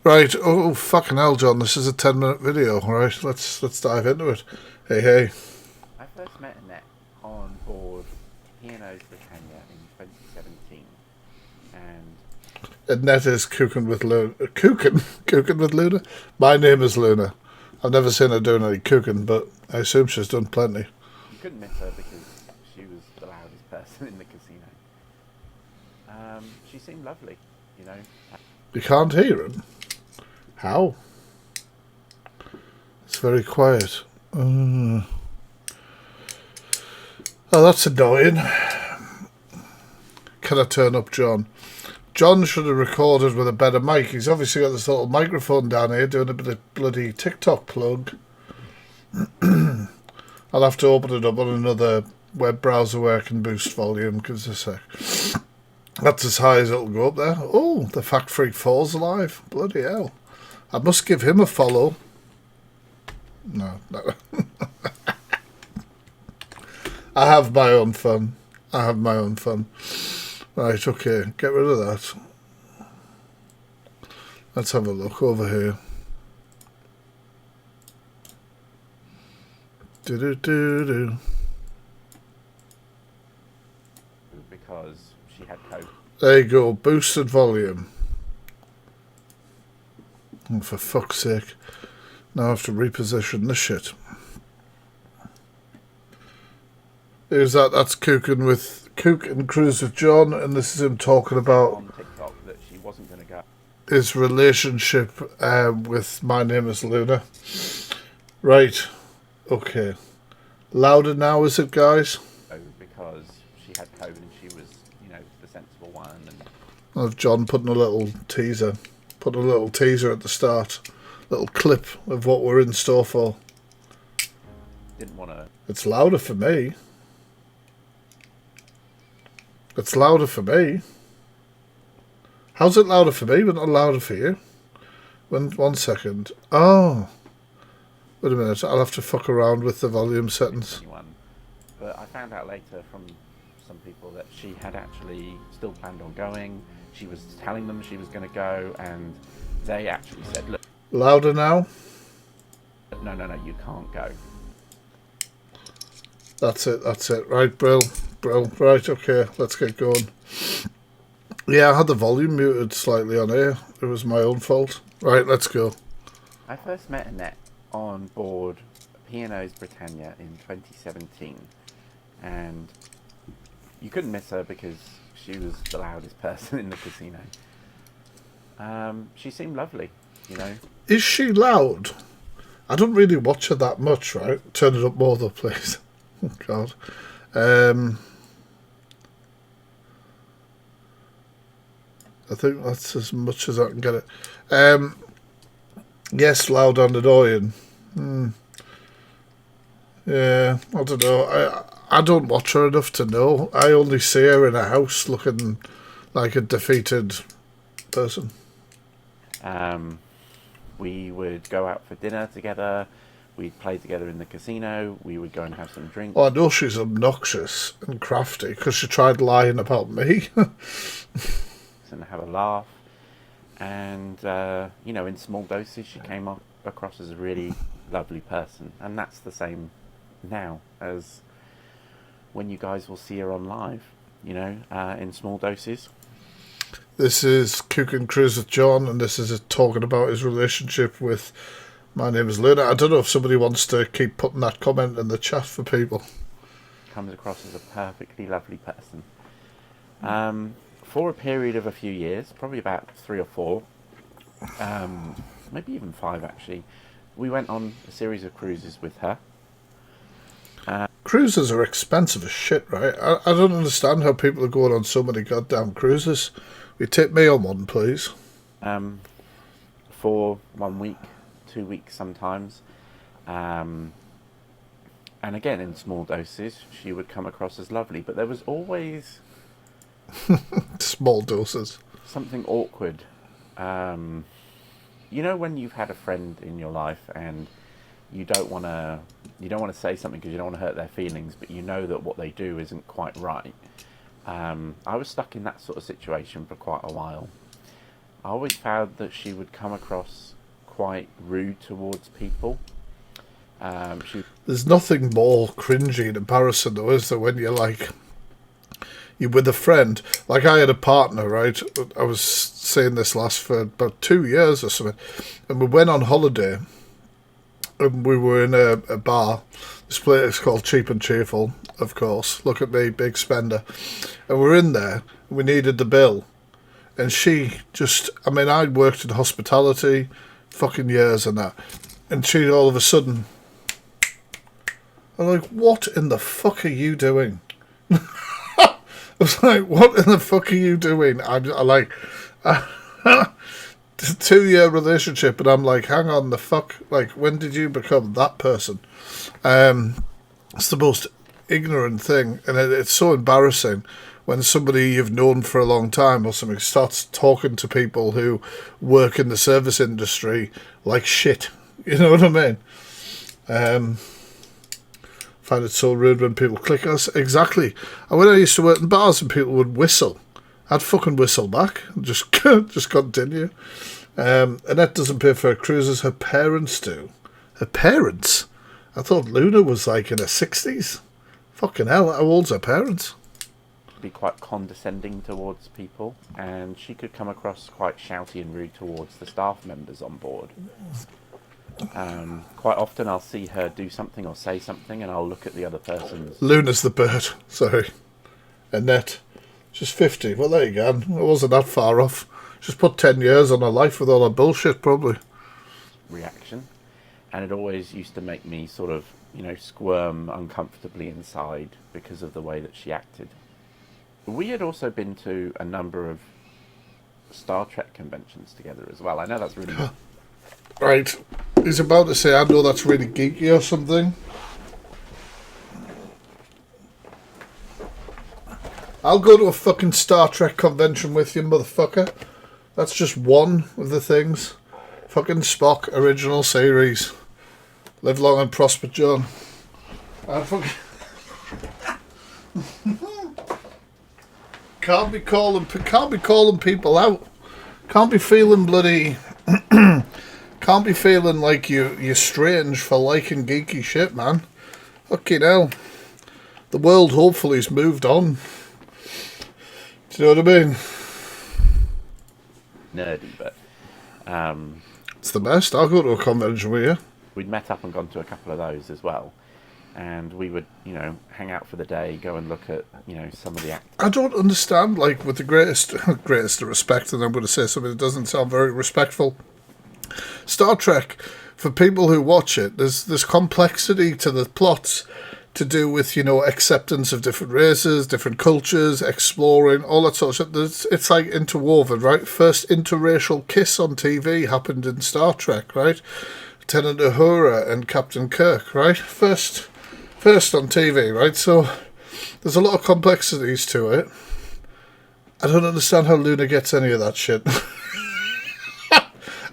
Right. Oh, fucking hell, John. This is a 10-minute video. Right. Let's dive into it. Hey, hey. I first met Annette on board P&O's Britannia in 2017, and Annette is cooking with Luna. Cooking with Luna? My name is Luna. I've never seen her doing any cooking, but I assume she's done plenty. you couldn't miss her because she was the loudest person in the casino. She seemed lovely, you know. You can't hear him? How? It's very quiet. Oh, that's annoying. Can I turn up John? John should have recorded with a better mic. He's obviously got this little microphone down here doing a bit of bloody TikTok plug. I'll have to open it up on another web browser where I can boost volume. Give us a sec. That's as high as it'll go up there. Oh, the Fact Freak falls alive. Bloody hell. I must give him a follow. No. I have my own fun. Right, okay. Get rid of that. Let's have a look over here. Do. Because she had COVID. There you go. Boosted volume. Oh, for fuck's sake. Now I have to reposition this shit. Here's that. That's Cook and Cruise with John, and this is him talking about On TikTok that she wasn't going to go. his relationship with My Name is Luna. Right. Okay. Louder now, is it, guys? Because she had COVID and she was, you know, the sensible one. And Of John putting a little teaser. Put a little teaser at the start. Little clip of what we're in store for. didn't want to. It's louder for me. It's louder for me. How's it louder for me but not louder for you? One second. Oh. Wait a minute. I'll have to fuck around with the volume settings. Anyone. But I found out later from some people that she had actually still planned on going. She was telling them she was going to go, and they actually said, look, Louder now? no, you can't go. That's it. Right, Brill. Right, okay, let's get going. Yeah, I had the volume muted slightly on here. It was my own fault. Right, let's go. I first met Annette on board P&O's Britannia in 2017, and you couldn't miss her because she was the loudest person in the casino. She seemed lovely, you know. Is she loud? I don't really watch her that much, right? Turn it up more though, please. Oh, God. I think that's as much as I can get it. Yes, loud and annoying. Yeah, I don't know. I don't watch her enough to know. I only see her in a house looking like a defeated person. We would go out for dinner together. We'd play together in the casino. We would go and have some drinks. Oh, I know she's obnoxious and crafty because she tried lying about me. And have a laugh. And, you know, in small doses, she came across as a really lovely person. And that's the same now as when you guys will see her on live, you know, in small doses. This is Cook and Cruise with John, and this is talking about his relationship with My Name is Luna. I don't know if somebody wants to keep putting that comment in the chat for people. Comes across as a perfectly lovely person. For a period of a few years, probably about 3 or 4, maybe even 5 actually, we went on a series of cruises with her. Cruises are expensive as shit, right? I don't understand how people are going on so many goddamn cruises. Will you take me on one, please? For 1 week, 2 weeks sometimes. And again, in small doses, she would come across as lovely. But there was always small doses. Something awkward. You know when you've had a friend in your life and you don't want to say something because you don't want to hurt their feelings, but you know that what they do isn't quite right. I was stuck in that sort of situation for quite a while. I always found that she would come across quite rude towards people. She There's nothing more cringy and embarrassing though, is there, when you're with a friend. Like I had a partner, right? I was saying this last for about 2 years or something, and we went on holiday, and we were in a bar. This place is called Cheap and Cheerful, of course. Look at me, big spender. And we're in there. We needed the bill, and she just. I mean, I'd worked in hospitality, fucking years and that, and she all of a sudden. I'm like, what in the fuck are you doing? I was like, what in the fuck are you doing? I'm like, 2 year relationship, and I'm like, hang on, the fuck, like, when did you become that person? It's the most ignorant thing, and it's so embarrassing when somebody you've known for a long time or something starts talking to people who work in the service industry like shit. You know what I mean? Find it so rude when people click us. Exactly. And when I used to work in bars and people would whistle, I'd fucking whistle back and just continue. Annette doesn't pay for her cruises. Her parents do. Her parents? I thought Luna was like in her 60s. Fucking hell, how old's her parents? be quite condescending towards people, and she could come across quite shouty and rude towards the staff members on board. Quite often I'll see her do something or say something, and I'll look at the other person's... Luna's the bird, sorry. Annette, she's 50. Well, there you go. It wasn't that far off. She's put 10 years on her life with all her bullshit, probably. Reaction. And it always used to make me sort of, squirm uncomfortably inside because of the way that she acted. We had also been to a number of Star Trek conventions together as well. I know that's really... Right. He's about to say, I know that's really geeky or something. I'll go to a fucking Star Trek convention with you, motherfucker. That's just one of the things. Fucking Spock original series. Live long and prosper, John. Can't be calling people out. Can't be feeling bloody. Can't be feeling like you're strange for liking geeky shit, man. Fucking hell. The world hopefully has moved on. Do you know what I mean? Nerdy, but it's the best. I'll go to a convention with you. We'd met up and gone to a couple of those as well, and we would, hang out for the day, go and look at, some of the actors. I don't understand, like, with the greatest of respect, and I'm going to say something that doesn't sound very respectful. Star Trek, for people who watch it, there's complexity to the plots to do with, acceptance of different races, different cultures, exploring, all that sort of shit. It's like interwoven, right? First interracial kiss on TV happened in Star Trek, right? Lieutenant Uhura and Captain Kirk, right? First on TV, right? So there's a lot of complexities to it. I don't understand how Luna gets any of that shit.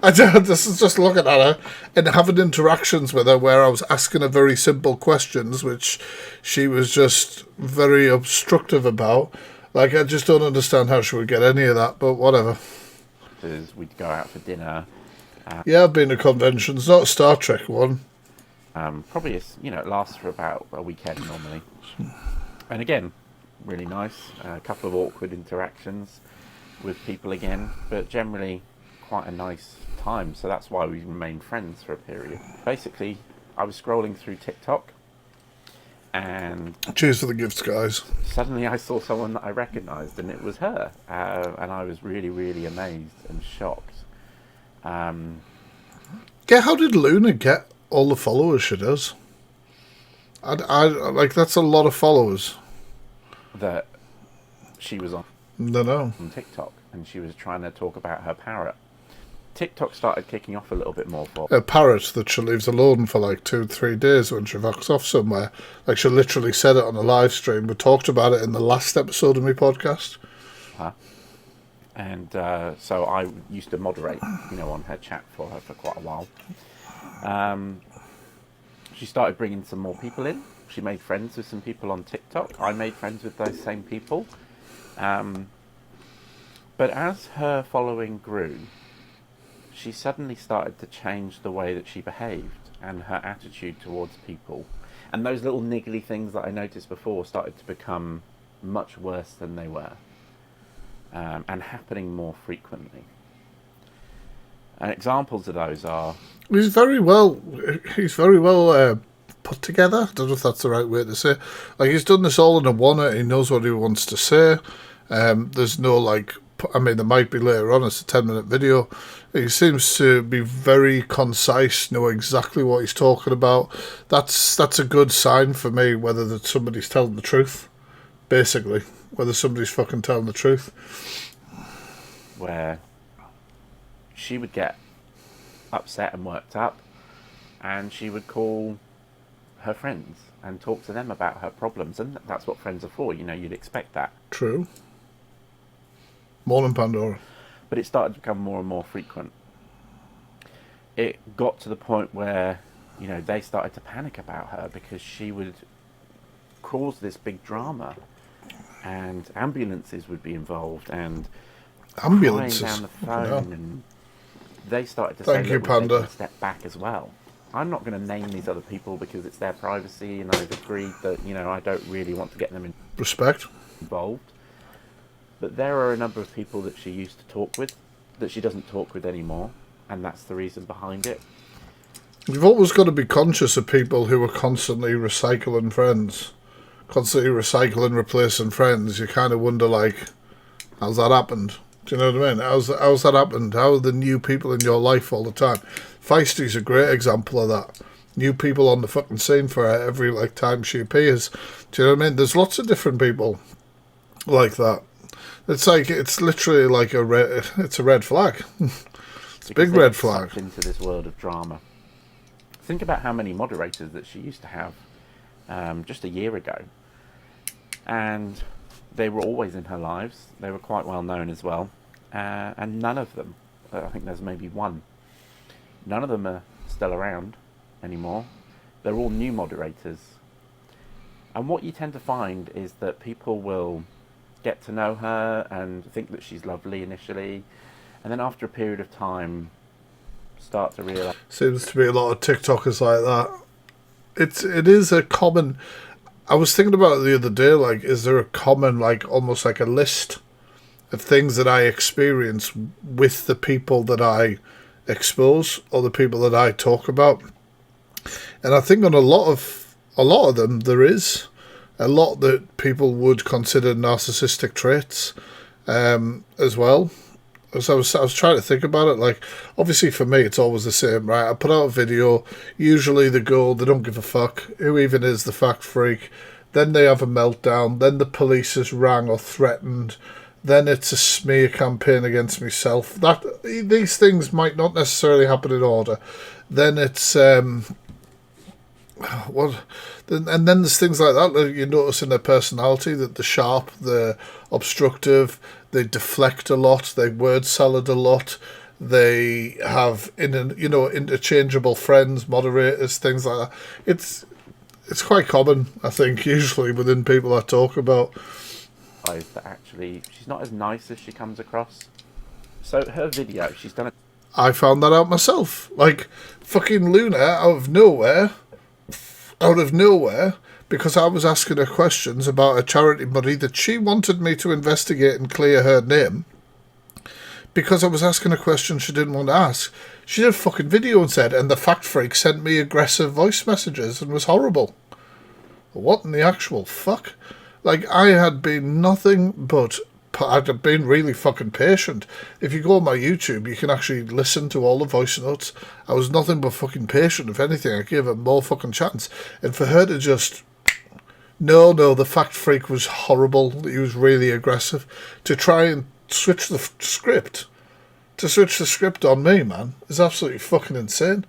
This is just looking at her and having interactions with her where I was asking her very simple questions, which she was just very obstructive about. Like, I just don't understand how she would get any of that, but whatever. We'd go out for dinner. Yeah, I've been to conventions, not a Star Trek one. Probably, it lasts for about a weekend normally. And again, really nice. A couple of awkward interactions with people again, but generally quite a nice time. So that's why we remained friends for a period. Basically, I was scrolling through TikTok, and cheers for the gifts, guys. Suddenly I saw someone that I recognised, and it was her. And I was really, really amazed and shocked. Yeah, how did Luna get all the followers she does? I like, that's a lot of followers. That she was on TikTok, and she was trying to talk about her parrot. TikTok started kicking off a little bit more for a parrot that she leaves alone for like 2-3 days when she fucks off somewhere. Like, she literally said it on a live stream. We talked about it in the last episode of my podcast. And so I used to moderate, on her chat for her for quite a while. She started bringing some more people in. She made friends with some people on TikTok. I made friends with those same people. But as her following grew, she suddenly started to change the way that she behaved and her attitude towards people. And those little niggly things that I noticed before started to become much worse than they were, and happening more frequently. And examples of those are... He's very well put together. I don't know if that's the right way to say. Like, he's done this all in a one. He knows what he wants to say. There's no, like... I mean, there might be later on. It's a 10-minute video. He seems to be very concise, know exactly what he's talking about. That's a good sign for me, whether that somebody's telling the truth, basically. Whether somebody's fucking telling the truth. Where she would get upset and worked up, and she would call her friends and talk to them about her problems, and that's what friends are for. You know, you'd expect that. True. Morning, Pandora. But it started to become more and more frequent. It got to the point where, you know, they started to panic about her because she would cause this big drama, and ambulances would be involved, and ambulances crying down the phone, and they started to Thank say, you, "Look, we're taking Panda." a step back as well. I'm not going to name these other people because it's their privacy, and I've agreed that, you know, I don't really want to get them Respect. involved. But there are a number of people that she used to talk with that she doesn't talk with anymore, and that's the reason behind it. You've always got to be conscious of people who are constantly recycling friends. Constantly recycling, replacing friends. You kind of wonder, like, how's that happened? Do you know what I mean? How's that happened? How are the new people in your life all the time? Feisty's a great example of that. New people on the fucking scene for her every, like, time she appears. Do you know what I mean? There's lots of different people like that. It's like, it's literally like it's a red flag. It's a big red flag. Into this world of drama. Think about how many moderators that she used to have just a year ago. And they were always in her lives. They were quite well known as well. And none of them, I think there's maybe one, none of them are still around anymore. They're all new moderators. And what you tend to find is that people will get to know her and think that she's lovely initially, and then after a period of time start to realise... Seems to be a lot of TikTokers like that. It is a common... I was thinking about it the other day, like, is there a common, like, almost like a list of things that I experience with the people that I expose or the people that I talk about? And I think on a lot of them there is a lot that people would consider narcissistic traits as well. As I was trying to think about it, like, obviously for me it's always the same, right? I put out a video, usually they don't give a fuck, who even is the fact freak, then they have a meltdown, then the police is rang or threatened, then it's a smear campaign against myself. These things might not necessarily happen in order. Then it's and then there's things like that you notice in their personality, that they're sharp, they're obstructive, they deflect a lot, they word salad a lot, they have interchangeable friends, moderators, things like that. It's quite common, I think, usually within people I talk about. That actually she's not as nice as she comes across. So her video, she's done it. I found that out myself. Like, fucking Luna out of nowhere, because I was asking her questions about a charity money that she wanted me to investigate and clear her name. Because I was asking her questions she didn't want to ask. She did a fucking video and said, and the fact freak sent me aggressive voice messages and was horrible. What in the actual fuck? Like, I had been nothing but... I'd been really fucking patient. If you go on my YouTube, you can actually listen to all the voice notes. I was nothing but fucking patient. If anything, I gave her more fucking chance. And for her to just... No, the fact freak was horrible. He was really aggressive. To try and switch the script. To switch the script on me, man, is absolutely fucking insane.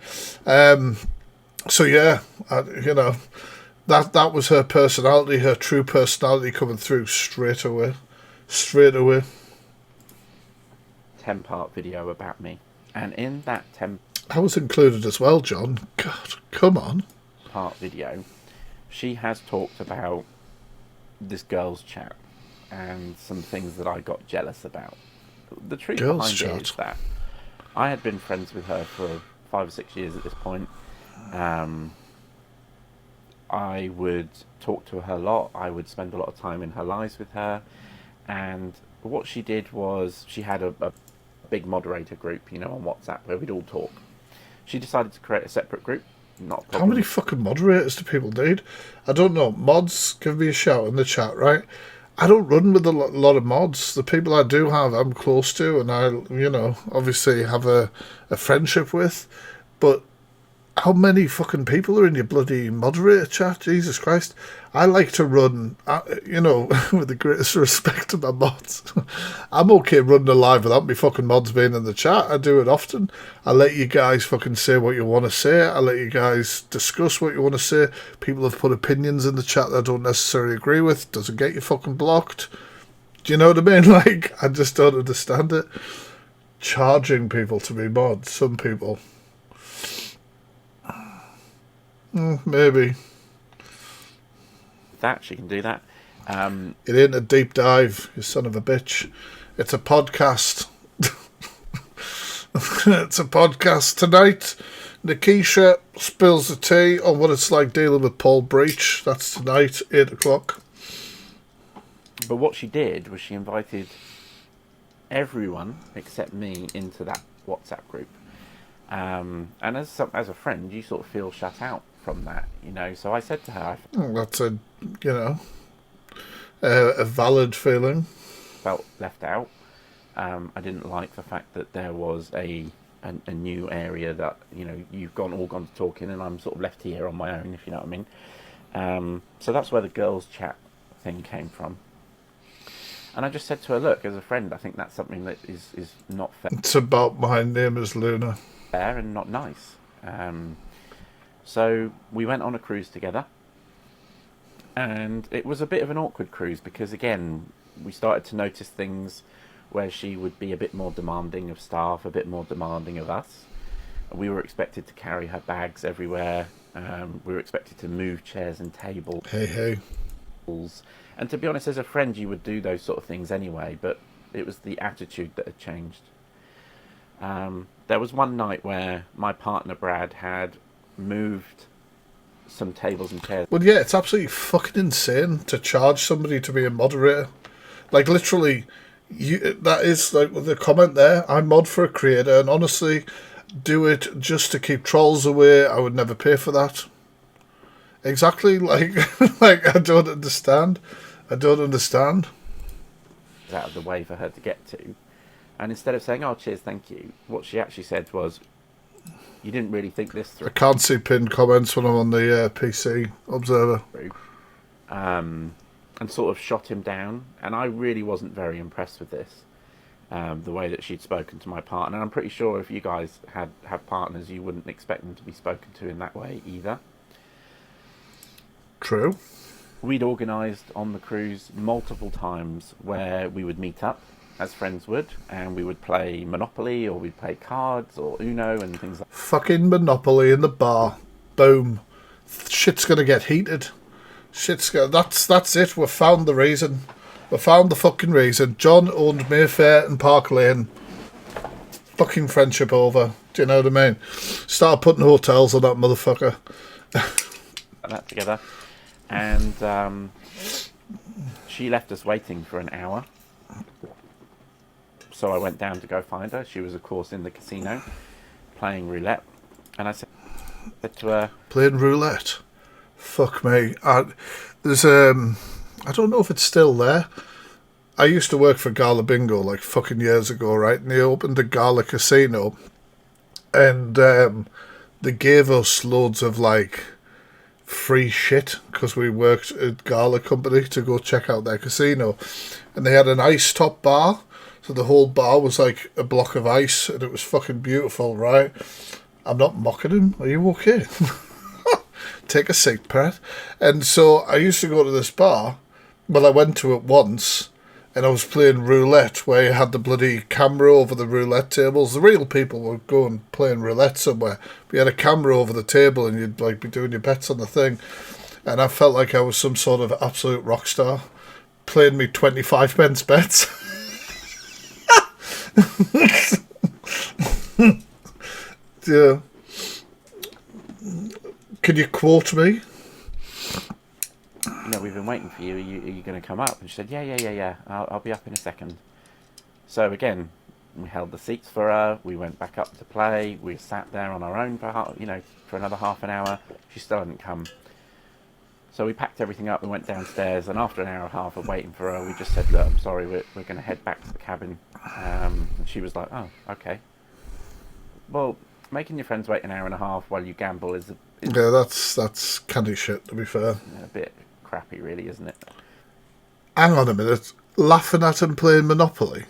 So yeah, that was her personality, her true personality coming through straight away. 10-part video about me, and in that I was included as well, John. God, come on. Part video, she has talked about this girl's chat and some things that I got jealous about. the truth Girls' behind it chat. is that I had been friends with her for 5 or 6 years at this point. Um, I would talk to her a lot. I would spend a lot of time in her lives with her. And what she did was she had a big moderator group, on WhatsApp where we'd all talk. She decided to create a separate group. Not a How problem. many fucking moderators do people need? I don't know. Mods, give me a shout in the chat, right? I don't run with a lot of mods. The people I do have, I'm close to, and I, obviously have a friendship with. But how many fucking people are in your bloody moderator chat? Jesus Christ. I like to run, with the greatest respect to my mods. I'm okay running a live without me fucking mods being in the chat. I do it often. I let you guys fucking say what you want to say. I let you guys discuss what you want to say. People have put opinions in the chat that I don't necessarily agree with. Doesn't get you fucking blocked. Do you know what I mean? Like, I just don't understand it. Charging people to be mods, some people. Maybe. That she can do that. It ain't a deep dive, you son of a bitch. It's a podcast. It's a podcast tonight. Nikisha spills the tea on what it's like dealing with Paul Breach. That's tonight, 8 o'clock. But what she did was she invited everyone except me into that WhatsApp group. And as a friend, you sort of feel shut out from that, So I said to her, That's a valid feeling. felt left out. I didn't like the fact that there was a new area that you've all gone to talk in, and I'm sort of left here on my own, if you know what I mean. So that's where the girls' chat thing came from. And I just said to her, look, as a friend, I think that's something that is not fair. It's about my name is Luna. Fair and not nice. So we went on a cruise together, and it was a bit of an awkward cruise because, again, we started to notice things where she would be a bit more demanding of staff, a bit more demanding of us. We were expected to carry her bags everywhere. We were expected to move chairs and tables. Hey. And to be honest, as a friend, you would do those sort of things anyway, but it was the attitude that had changed. There was one night where my partner Brad had moved some tables and chairs. Well, yeah, it's absolutely fucking insane to charge somebody to be a moderator. Like, literally, that is like the comment there. I mod for a creator, and honestly, do it just to keep trolls away. I would never pay for that. Exactly, like I don't understand. Out of the way for her to get to. And instead of saying, oh, cheers, thank you, what she actually said was, you didn't really think this through. I can't see pinned comments when I'm on the PC Observer. And sort of shot him down. And I really wasn't very impressed with this, the way that she'd spoken to my partner. And I'm pretty sure if you guys have partners, you wouldn't expect them to be spoken to in that way either. True. We'd organised on the cruise multiple times where we would meet up, as friends would, and we would play Monopoly, or we'd play cards, or Uno, and things like that. Fucking Monopoly in the bar. Boom. Shit's gonna get heated. That's it. We've found the reason. We found the fucking reason. John owned Mayfair and Park Lane. Fucking friendship over. Do you know what I mean? Start putting hotels on that motherfucker. That together. And she left us waiting for an hour. So I went down to go find her. She was, of course, in the casino playing roulette. And I said to her, playing roulette? Fuck me. There's I don't know if it's still there. I used to work for Gala Bingo like fucking years ago, right? And they opened a Gala casino, and they gave us loads of like free shit because we worked at Gala Company to go check out their casino, and they had an ice top bar. So the whole bar was like a block of ice, and it was fucking beautiful, right? I'm not mocking him. Are you okay? Take a seat, Pat. And so I used to go to this bar. Well, I went to it once, and I was playing roulette, where you had the bloody camera over the roulette tables. The real people would go and playing roulette somewhere. But you had a camera over the table, and you'd like be doing your bets on the thing. And I felt like I was some sort of absolute rock star, playing me 25 pence bets. Yeah. Can you quote me? We've been waiting for you. Are you going to come up? And she said, yeah. I'll be up in a second. So again, we held the seats for her. We went back up to play. We sat there on our own for another half an hour. She still hadn't come. So we packed everything up and went downstairs. And after an hour and a half of waiting for her, we just said, look, I'm sorry, we're going to head back to the cabin. And she was like, oh, okay. Well, making your friends wait an hour and a half while you gamble is Yeah, that's candy shit, to be fair. a bit crappy, really, isn't it? Hang on a minute. Laughing at him playing Monopoly?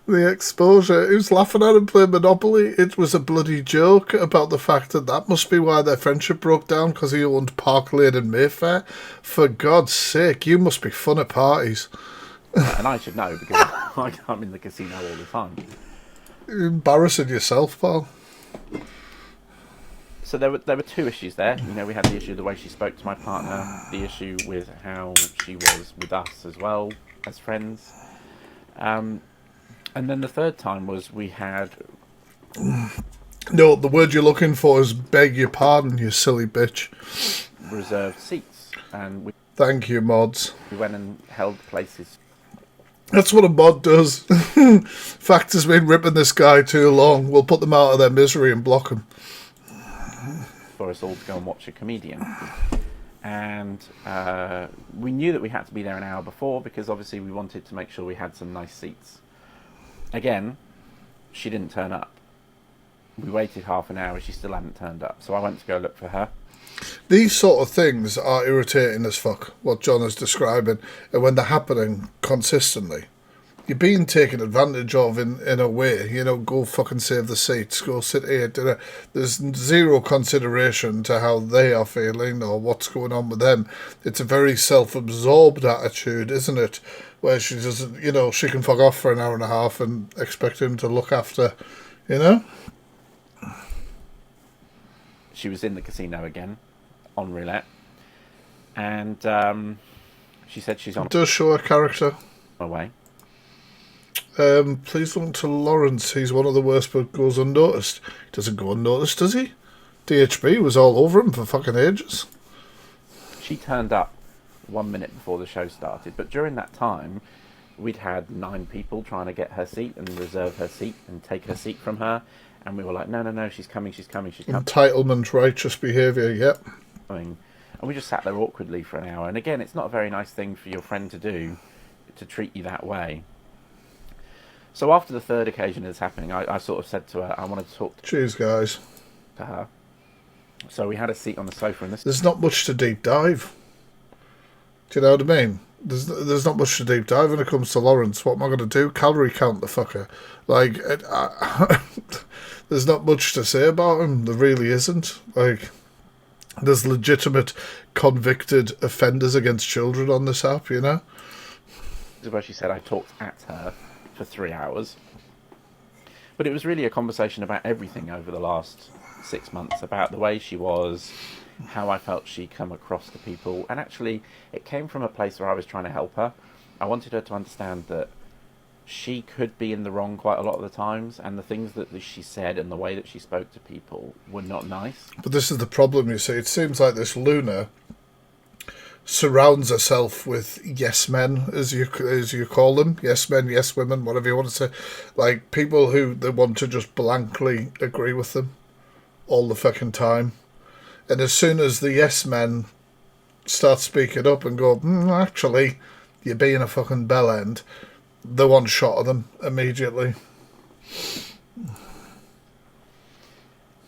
The exposure. Who's laughing at him playing Monopoly? It was a bloody joke about the fact that must be why their friendship broke down, because he owned Park Lane in Mayfair. For God's sake, you must be fun at parties. And I should know, because I'm in the casino all the time. You're embarrassing yourself, pal. So there were two issues there. We had the issue of the way she spoke to my partner, the issue with how she was with us as well as friends. And then the third time was we had... No, the word you're looking for is beg your pardon, you silly bitch. Reserved seats. And Thank you, mods. we went and held places. That's what a mod does. Fact has been ripping this guy too long. We'll put them out of their misery and block them. For us all to go and watch a comedian. And we knew that we had to be there an hour before, because obviously we wanted to make sure we had some nice seats. Again, she didn't turn up. We waited half an hour, she still hadn't turned up. So I went to go look for her. These sort of things are irritating as fuck, what John is describing. And when they're happening consistently, you're being taken advantage of in a way. Go fucking save the seats, go sit here. There's zero consideration to how they are feeling or what's going on with them. It's a very self-absorbed attitude, isn't it? Where she doesn't, she can fuck off for an hour and a half and expect him to look after, She was in the casino again, on roulette. And she said she's on It does show a character. her way. Please don't tell Lawrence he's one of the worst, but goes unnoticed. He doesn't go unnoticed, does he? DHB was all over him for fucking ages. She turned up 1 minute before the show started, but during that time, we'd had 9 people trying to get her seat and reserve her seat and take her seat from her, and we were like, no, she's coming. Entitlement, righteous behaviour, yep. And we just sat there awkwardly for an hour, and again, it's not a very nice thing for your friend to do, to treat you that way. So after the third occasion of this happening, I sort of said to her, I wanted to talk Cheers, guys. to her. So we had a seat on the sofa, and There's not much to deep dive. Do you know what I mean? There's not much to deep dive when it comes to Lawrence. What am I going to do? Calorie count the fucker. There's not much to say about him. There really isn't. There's legitimate convicted offenders against children on this app, This is where she said I talked at her for 3 hours. But it was really a conversation about everything over the last 6 months, about the way she was, how I felt she come across to people. And actually, it came from a place where I was trying to help her. I wanted her to understand that she could be in the wrong quite a lot of the times, and the things that she said and the way that she spoke to people were not nice. But this is the problem, you see. It seems like this Luna surrounds herself with yes men, as you call them. Yes men, yes women, whatever you want to say. Like, people who they want to just blankly agree with them all the fucking time. And as soon as the yes men start speaking up and go, actually, you're being a fucking bell end, they want shot of them immediately.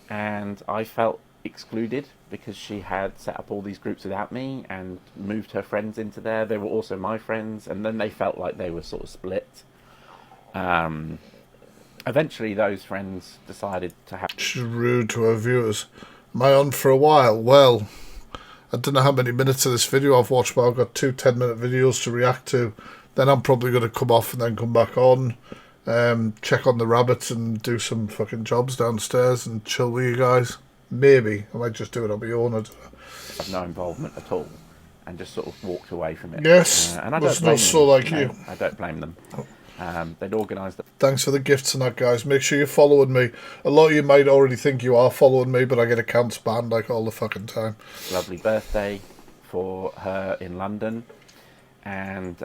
And I felt excluded because she had set up all these groups without me and moved her friends into there. They were also my friends, and then they felt like they were sort of split. Eventually those friends decided to have... She's rude to her viewers. Am I on for a while? Well, I don't know how many minutes of this video I've watched, but I've got 2 10-minute videos to react to. Then I'm probably going to come off and then come back on, check on the rabbits and do some fucking jobs downstairs and chill with you guys. Maybe. I might just do it on my own. no involvement at all. and just sort of walked away from it. Yes, And I was don't blame not so like them. you. I don't blame them. They'd organised it. Thanks for the gifts and that, guys. Make sure you're following me. A lot of you might already think you are following me, but I get accounts banned like all the fucking time. Lovely birthday for her in London, and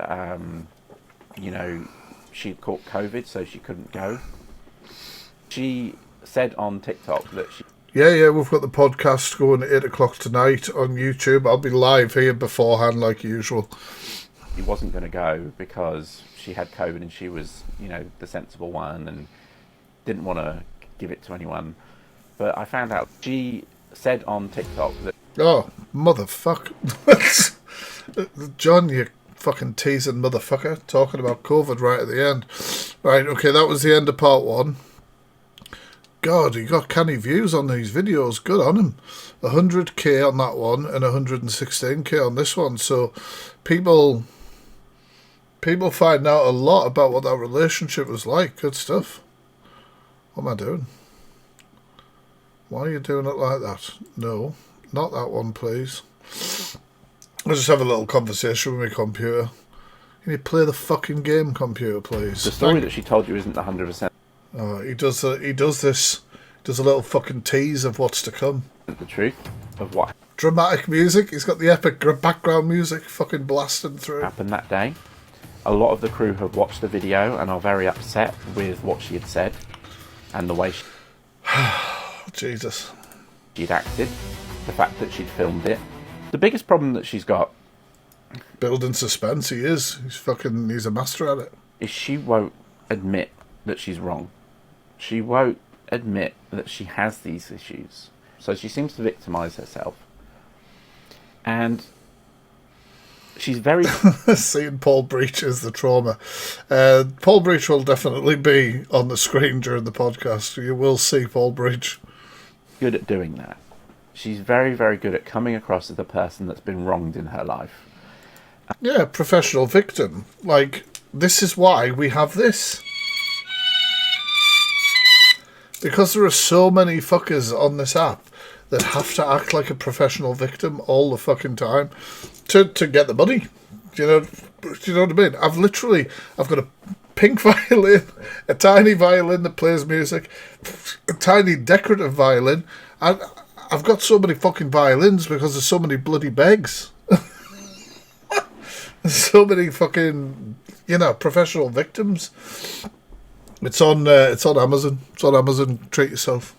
you know, she caught COVID, so she couldn't go. She said on TikTok that Yeah, we've got the podcast going at 8 o'clock tonight on YouTube. I'll be live here beforehand like usual. she wasn't going to go because she had COVID and she was, you know, the sensible one and didn't want to give it to anyone. But I found out she said on TikTok that... Oh, motherfucker. John, you fucking teasing motherfucker, talking about COVID right at the end. Right, okay, that was the end of part 1. God, he got canny views on these videos. Good on him. 100k on that one and 116k on this one. So people find out a lot about what that relationship was like. Good stuff. What am I doing? Why are you doing it like that? No, not that one, please. I'll just have a little conversation with my computer. Can you play the fucking game, computer, please? The story that she told you isn't 100% he does this. Does a little fucking tease of what's to come. the truth of what Dramatic music. He's got the epic background music fucking blasting through. happened that day. A lot of the crew have watched the video and are very upset with what she had said and the way Jesus. she'd acted, the fact that she'd filmed it. The biggest problem that she's got Building suspense, he is. He's a master at it. is she won't admit that she's wrong. She won't admit that she has these issues. So she seems to victimise herself. And she's very... Seeing Paul Breach as the trauma. Paul Breach will definitely be on the screen during the podcast. You will see Paul Breach. good at doing that. She's very, very good at coming across as the person that's been wronged in her life. Yeah, professional victim. Like, this is why we have this. Because there are so many fuckers on this app that have to act like a professional victim all the fucking time to get the money. Do you know what I mean? I've got a pink violin, a tiny violin that plays music, a tiny decorative violin, and I've got so many fucking violins because there's so many bloody begs. There's so many fucking, professional victims. It's on Amazon. It's on Amazon. Treat yourself.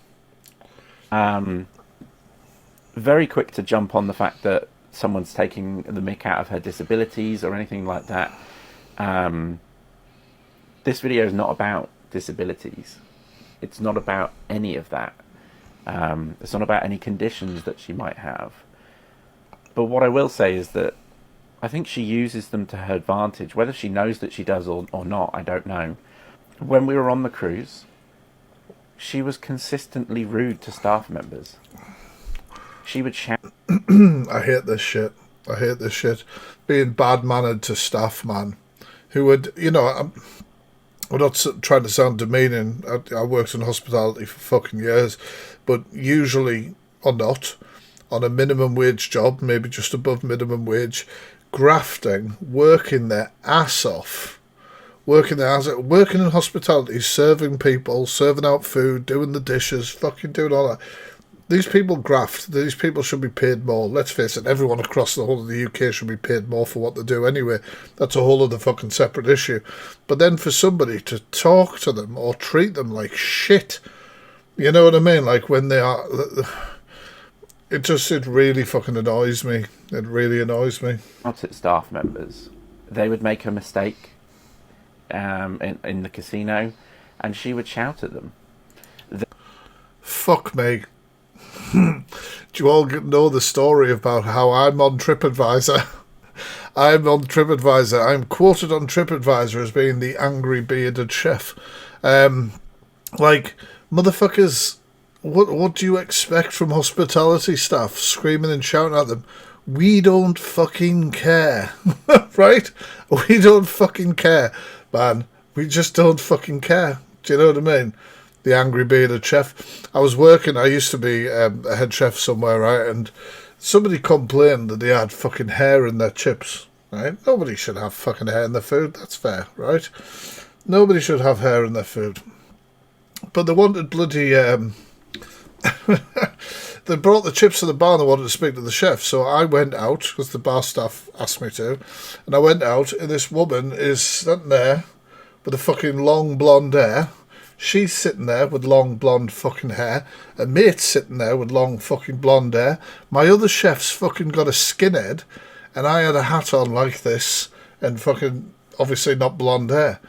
Very quick to jump on the fact that someone's taking the mick out of her disabilities or anything like that. This video is not about disabilities. It's not about any of that. It's not about any conditions that she might have. But what I will say is that I think she uses them to her advantage. Whether she knows that she does or not, I don't know. When we were on the cruise, she was consistently rude to staff members. She would shout. I hate this shit. Being bad-mannered to staff, man. Who would, I'm not trying to sound demeaning. I worked in hospitality for fucking years. But usually, or not, on a minimum wage job, maybe just above minimum wage, grafting, working their ass off. Working in hospitality, serving people, serving out food, doing the dishes, fucking doing all that. These people graft. These people should be paid more. Let's face it, everyone across the whole of the UK should be paid more for what they do anyway. That's a whole other fucking separate issue. But then for somebody to talk to them or treat them like shit, you know what I mean? Like when they are... It really fucking annoys me. It really annoys me. Not at staff members. They would make a mistake in the casino, and she would shout at them. Fuck me. Do you all know the story about how I'm on TripAdvisor? I'm on TripAdvisor. I'm quoted on TripAdvisor as being the angry bearded chef. Motherfuckers, what do you expect from hospitality staff? Screaming and shouting at them. We don't fucking care. Right? We don't fucking care, man. We just don't fucking care. Do you know what I mean? The angry bearded chef. I used to be a head chef somewhere, right? And Somebody complained that they had fucking hair in their chips, right? Nobody should have fucking hair in their food. That's fair, right? Nobody should have hair in their food. But they wanted bloody... they brought the chips to the bar and they wanted to speak to the chef. So I went out, because the bar staff asked me to, and I went out, and this woman is sitting there with a fucking long blonde hair. She's sitting there with long blonde fucking hair. A mate's sitting there with long fucking blonde hair. My other chef's fucking got a skinhead, and I had a hat on like this, and fucking obviously not blonde hair.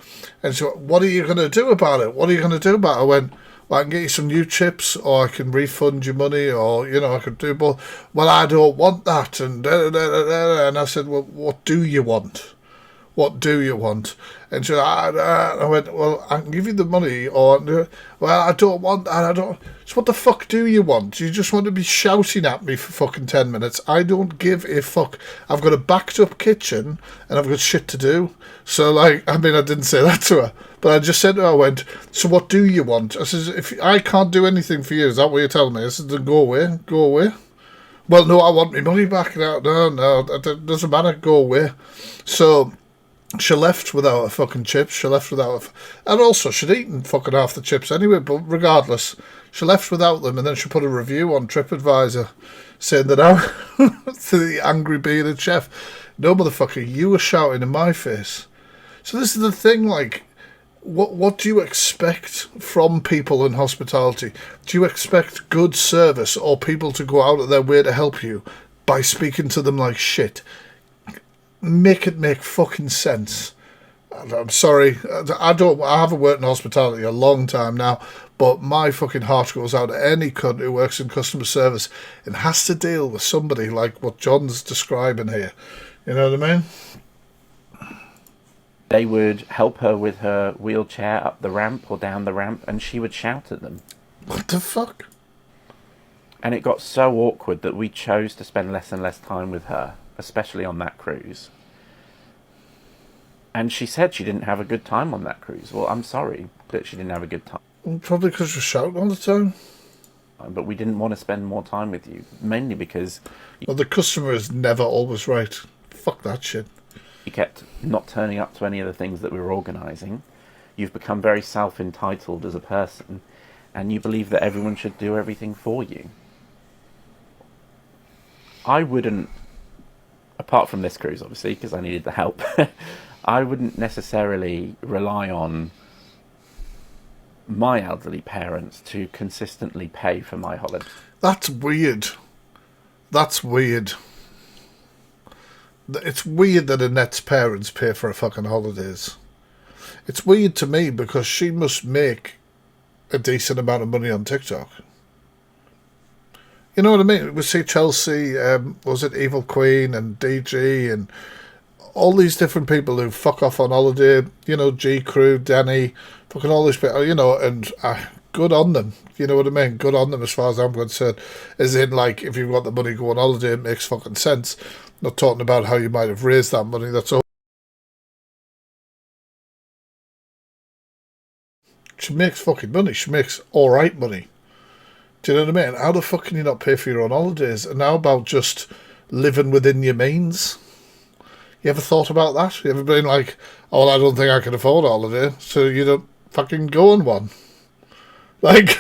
And so, what are you going to do about it? What are you going to do about it? I went, well, I can get you some new chips, or I can refund your money, or, you know, I could do both. Well, I don't want that. And and I said, well, what do you want? What do you want? And she I went, well, I can give you the money, or, well, I don't want that, I don't. So what the fuck do you want? You just want to be shouting at me for fucking 10 minutes? I don't give a fuck. I've got a backed up kitchen, and I've got shit to do. So, like, I mean, I didn't say that to her, but I just said to her, I went, so what do you want? I says, if I can't do anything for you, is that what you're telling me? I said, then go away, go away. Well, no, I want my money back. No, it doesn't matter, go away. So... she left without her fucking chips. She left without her... and also, she'd eaten fucking half the chips anyway, but regardless, she left without them, and then she put a review on TripAdvisor saying that I... to the angry bearded chef. No, motherfucker, you were shouting in my face. So this is the thing, like, what do you expect from people in hospitality? Do you expect good service or people to go out of their way to help you by speaking to them like shit? Make it make fucking sense. I'm sorry, I haven't worked in hospitality a long time now, but my fucking heart goes out to any cunt who works in customer service and has to deal with somebody like what John's describing here. You know what I mean? They would help her with her wheelchair up the ramp or down the ramp, and she would shout at them. What the fuck? And it got so awkward that we chose to spend less and less time with her, especially on that cruise. And she said she didn't have a good time on that cruise. Well, I'm sorry that she didn't have a good time. Probably because you're shouting all the time. But we didn't want to spend more time with you, mainly because... well, the customer is never always right. Fuck that shit. You kept not turning up to any of the things that we were organising. You've become very self-entitled as a person, and you believe that everyone should do everything for you. I wouldn't, apart from this cruise, obviously, because I needed the help, I wouldn't necessarily rely on my elderly parents to consistently pay for my holiday. That's weird. That's weird. It's weird that Annette's parents pay for her fucking holidays. It's weird to me because she must make a decent amount of money on TikTok. You know what I mean? We see Chelsea, was it Evil Queen and DG and all these different people who fuck off on holiday, you know, G Crew, Danny, fucking all these people, you know, and good on them. You know what I mean? Good on them as far as I'm concerned. As in, like, if you've got the money to go on holiday, it makes fucking sense. Not talking about how you might have raised that money, that's all. She makes fucking money. She makes alright money. Do you know what I mean? How the fuck can you not pay for your own holidays? And how about just living within your means? You ever thought about that? You ever been like, oh, well, I don't think I can afford a holiday, so you don't fucking go on one? Like,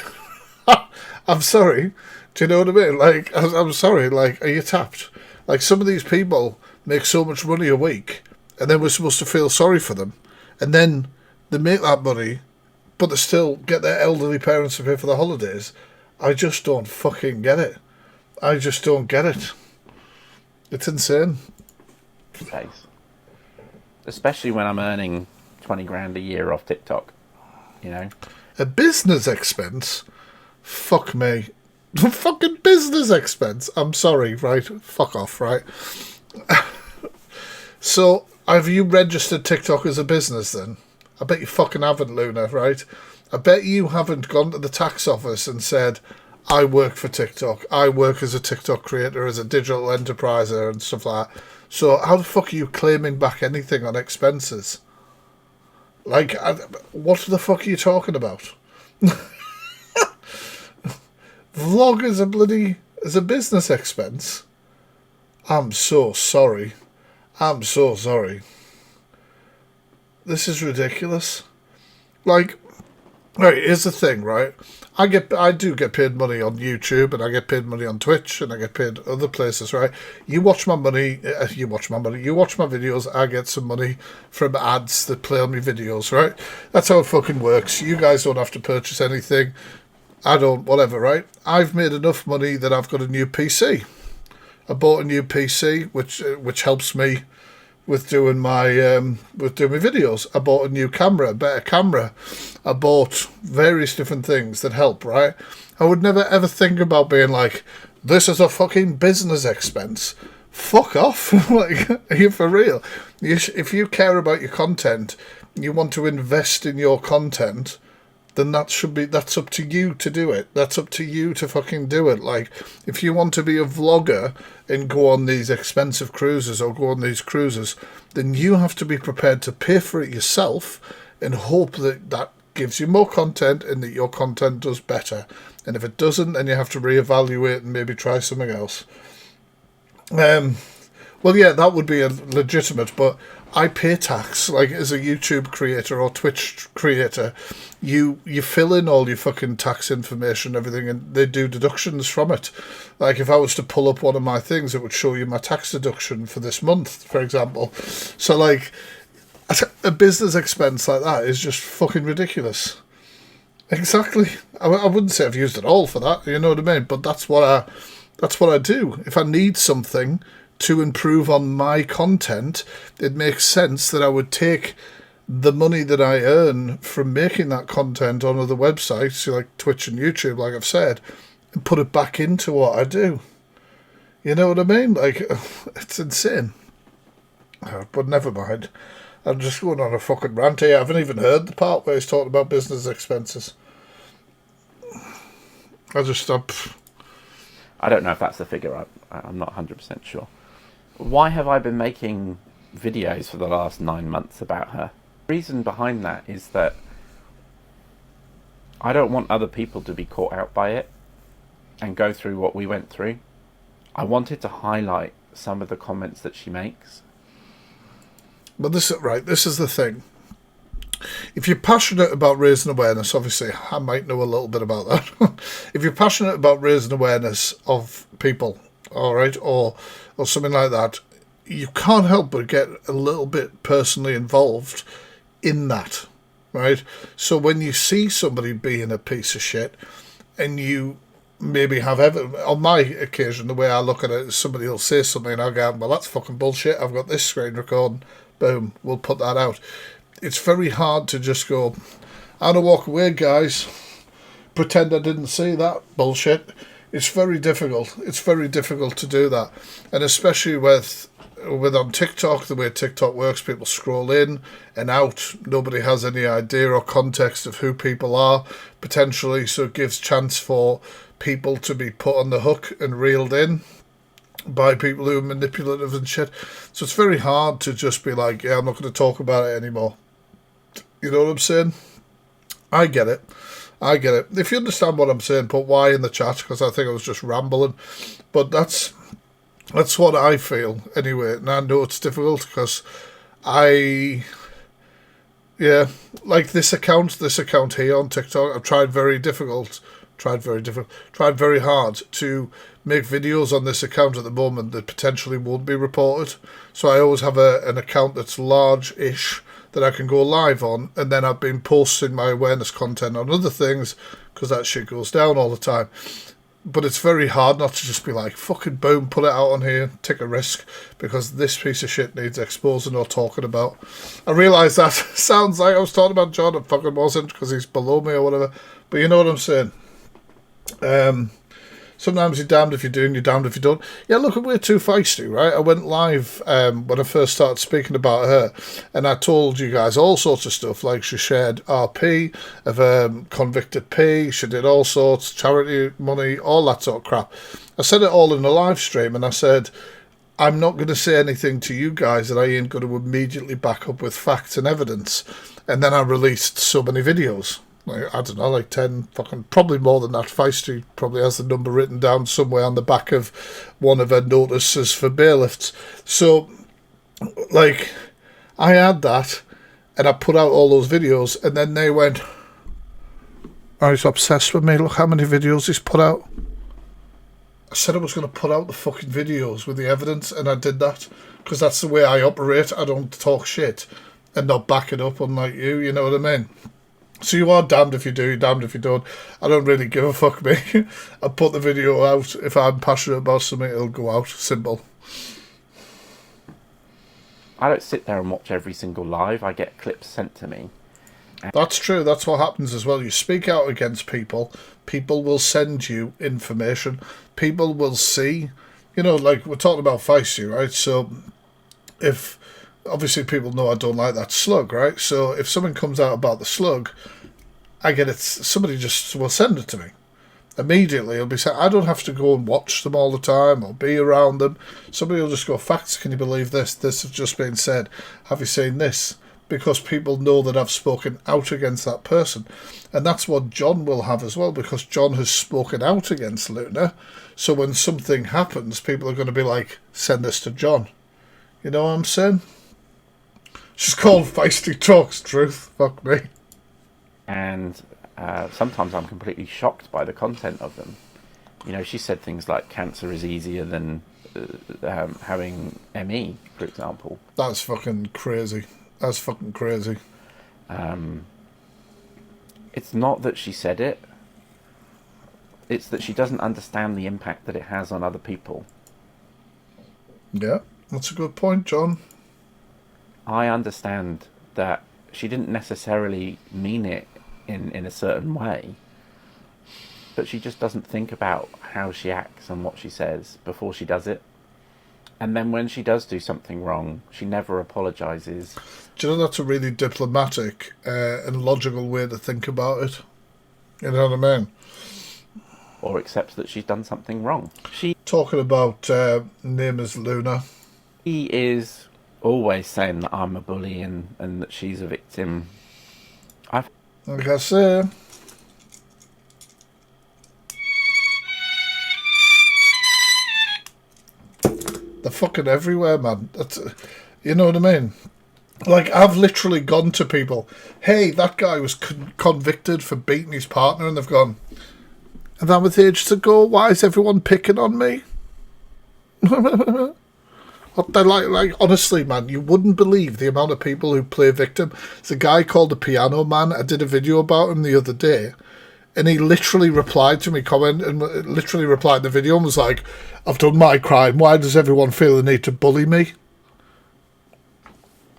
I'm sorry. Do you know what I mean? Like, I'm sorry. Like, are you tapped? Like, some of these people make so much money a week, and then we're supposed to feel sorry for them. And then they make that money, but they still get their elderly parents to pay for the holidays. I just don't fucking get it. I just don't get it. It's insane. Face. Especially when I'm earning 20 grand a year off TikTok, you know? A business expense? Fuck me. Fucking business expense. I'm sorry, right? Fuck off, right? So, have you registered TikTok as a business then? I bet you fucking haven't, Luna, right? I bet you haven't gone to the tax office and said, I work for TikTok. I work as a TikTok creator, as a digital enterpriser and stuff like that. So how the fuck are you claiming back anything on expenses? Like, what the fuck are you talking about? Vlog is a business expense. I'm so sorry. I'm so sorry. This is ridiculous. Like, right, here's the thing, right? I do get paid money on YouTube, and I get paid money on Twitch, and I get paid other places, right? You watch my videos, I get some money from ads that play on my videos, right? That's how it fucking works. You guys don't have to purchase anything. I don't, whatever, right? I've made enough money that I've got a new PC. I bought a new PC, which helps me with doing my videos. I bought a new camera, a better camera. I bought various different things that help, right? I would never ever think about being like, this is a fucking business expense. Fuck off. Like, are you for real? If you care about your content, you want to invest in your content, then that's up to you to do it. That's up to you to fucking do it. Like, if you want to be a vlogger and go on these expensive cruises or go on these cruises, then you have to be prepared to pay for it yourself and hope that that gives you more content and that your content does better. And if it doesn't, then you have to reevaluate and maybe try something else. Well, yeah, that would be a legitimate, but I pay tax. Like, as a YouTube creator or Twitch creator, you fill in all your fucking tax information and everything, and they do deductions from it. Like, if I was to pull up one of my things, it would show you my tax deduction for this month, for example. So, like, a business expense like that is just fucking ridiculous. Exactly. I wouldn't say I've used it all for that, you know what I mean? But that's what I do. If I need something to improve on my content, it makes sense that I would take the money that I earn from making that content on other websites, like Twitch and YouTube, like I've said, and put it back into what I do. You know what I mean? Like, it's insane. But never mind. I'm just going on a fucking rant here. I haven't even heard the part where he's talking about business expenses. I don't know if that's the figure. I'm not 100% sure. Why have I been making videos for the last 9 months about her? The reason behind that is that I don't want other people to be caught out by it and go through what we went through. I wanted to highlight some of the comments that she makes. But this is the thing. If you're passionate about raising awareness, obviously I might know a little bit about that. If you're passionate about raising awareness of people, all right, or something like that, you can't help but get a little bit personally involved in that, right? So when you see somebody being a piece of shit, and you maybe have on my occasion, the way I look at it is somebody will say something and I'll go, well, that's fucking bullshit. I've got this screen recording. Boom, we'll put that out. It's very hard to just go, I'm gonna walk away, guys, pretend I didn't see that bullshit. It's very difficult. It's very difficult to do that. And especially with on TikTok, the way TikTok works, people scroll in and out. Nobody has any idea or context of who people are, potentially, so it gives chance for people to be put on the hook and reeled in by people who are manipulative and shit. So it's very hard to just be like, yeah, I'm not going to talk about it anymore. You know what I'm saying? I get it. If you understand what I'm saying, put why in the chat, because I think I was just rambling. But that's what I feel anyway. And I know it's difficult because like this account here on TikTok, I've tried very hard to make videos on this account at the moment that potentially won't be reported. So I always have an account that's large-ish that I can go live on, and then I've been posting my awareness content on other things because that shit goes down all the time. But it's very hard not to just be like, fucking boom, put it out on here, take a risk, because this piece of shit needs exposing or talking about. I realise that sounds like I was talking about John, it fucking wasn't, because he's below me or whatever, but you know what I'm saying. Sometimes you're damned if you do and you're damned if you don't. Yeah, look, we're too feisty, right? I went live when I first started speaking about her, and I told you guys all sorts of stuff, like she shared RP of Convicted P, she did all sorts, charity money, all that sort of crap. I said it all in the live stream, and I said, I'm not going to say anything to you guys that I ain't going to immediately back up with facts and evidence. And then I released so many videos. Like, I don't know, like 10, fucking, probably more than that. Feisty probably has the number written down somewhere on the back of one of her notices for bailiffs. So, like, I had that, and I put out all those videos, and then they went, oh, he's obsessed with me, look how many videos he's put out. I said I was going to put out the fucking videos with the evidence, and I did that, because that's the way I operate. I don't talk shit and not back it up, unlike you know what I mean? So you are damned if you do, damned if you don't. I don't really give a fuck, me. I put the video out. If I'm passionate about something, it'll go out. Simple. I don't sit there and watch every single live. I get clips sent to me. That's true. That's what happens as well. You speak out against people. People will send you information. People will see. You know, like we're talking about Feisty, right? So if... Obviously, people know I don't like that slug, right? So if something comes out about the slug, I get it. Somebody just will send it to me. Immediately, it'll be saying, I don't have to go and watch them all the time or be around them. Somebody will just go, facts, can you believe this? This has just been said. Have you seen this? Because people know that I've spoken out against that person. And that's what John will have as well, because John has spoken out against Luna. So when something happens, people are going to be like, send this to John. You know what I'm saying? She's called Feisty Talks Truth. Fuck me. And sometimes I'm completely shocked by the content of them. You know, she said things like cancer is easier than having ME, for example. That's fucking crazy. That's fucking crazy. It's not that she said it. It's that she doesn't understand the impact that it has on other people. Yeah, that's a good point, John. I understand that she didn't necessarily mean it in a certain way, but she just doesn't think about how she acts and what she says before she does it. And then when she does do something wrong, she never apologises. Do you know that's a really diplomatic and logical way to think about it? You know what I mean? Or accepts that she's done something wrong. Talking about name is Luna. He is always saying that I'm a bully and that she's a victim. Like I say, they're fucking everywhere, man. That's, you know what I mean? Like, I've literally gone to people, hey, that guy was convicted for beating his partner, and they've gone, and that was ages ago, why is everyone picking on me? What they're like, honestly, man, you wouldn't believe the amount of people who play victim. There's a guy called the Piano Man. I did a video about him the other day, and he literally replied to me, literally replied in the video and was like, I've done my crime. Why does everyone feel the need to bully me?